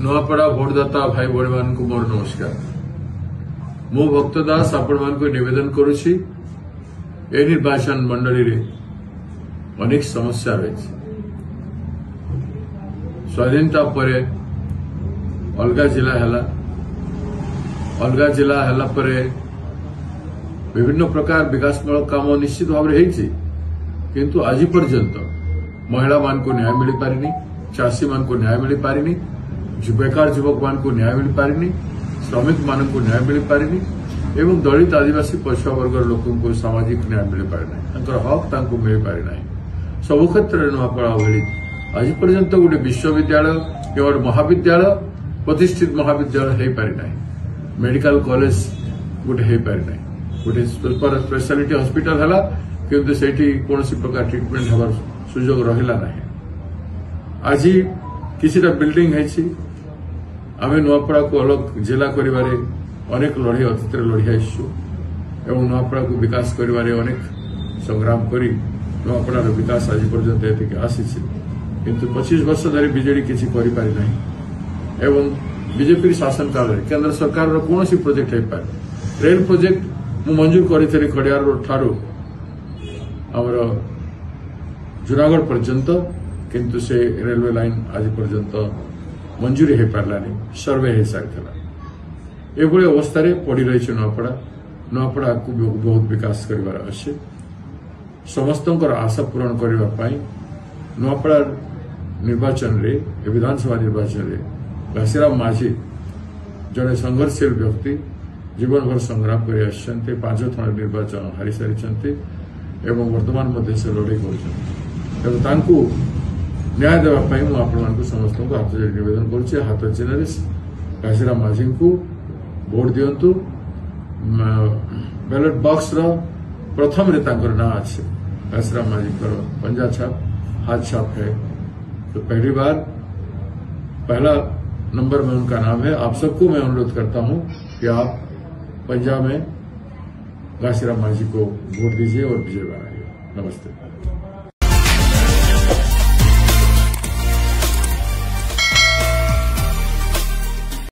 नुआपड़ा भोटदाता भाई भौणी मान को मोर नमस्कार। मु भक्त दास आपण मान को निवेदन करुछि ए निर्वाचन मंडली रे अनेक समस्या रही। स्वाधीनता परे अलगा जिला हैला परे विभिन्न प्रकार विकासमूलक काम निश्चित भाव में होइछि, किंतु आज पर्यंत महिला मान को न्याय मिल पारिनी, चाषी मान को न्याय मिल पारिनी, बेकार युवक मान को न्याय मिल पारिनी, श्रमिक मान को न्याय मिल पारिनी एवं दलित आदिवासी पछुआ वर्ग लोकों को सामाजिक न्याय मिल पारि ना, हक तांको मिल पारि ना। सब क्षेत्र में नुआपड़ा अवहेलित। आज पर्यंत गोटे विश्वविद्यालय केवल महाविद्यालय प्रतिष्ठित महाविद्यालय हो पारि ना, मेडिकल कॉलेज गोटे हो पारि ना, गोटे सुपर स्पेशलिटी हॉस्पिटल है किंतु सेठी कौन प्रकार ट्रिटमेंट हबार सुजोग रहिला ना। आज किसीटा बिल्डिंग है आम नुआपड़ा को अलग जिला करिबारे अनेक लड़ाई अतीत लड़ी आसु एवं नुआपड़ा को विकास करिबारे अनेक संग्राम करी नुआपड़ार विकास आज पर्यंत एतिक आसी, किंतु 25 वर्ष धरी बीजेडी किसी करि पारि नाही एवं बीजेपी शासन काल में केंद्र सरकार कौन प्रोजेक्ट हो पाए। रेल प्रोजेक्ट मु मंजूर करी खड़ियार ठारू आमर जूनागढ़ पर्यंत, किंतु से रेलवे लाइन आज पर्यंत मंजूरी हो पारानी, सर्वे हो सारी। एभली अवस्था पड़ी रही नुआपड़ा को बहुत विकास करार अच्छे। समस्त आशा पूरण करने नुआपड़ा निर्वाचन रे विधानसभा निर्वाचन रे घासीराम माझी जड़े संघर्षशील व्यक्ति जीवन भर संग्राम कर 5 थर निर्वाचन हारी सारी एवं वर्तमान मध्य से लड़ाई कर न्याय देवाई मुझे समस्त को हाथ जोड़ी निवेदन करुचे। हाथ चिन्ह घासीराम माझी को भोट दिंतु। बैलेट बॉक्स प्रथम रे ना अच्छे घासीराम माझी पंजा छाप हाथ छाप है, तो पहली बार पहला नंबर में उनका नाम है। आप सबको मैं अनुरोध करता हूं कि आप पंजाब में घासीराम माझी को वोट दीजिए और विजय बनाइए। नमस्ते।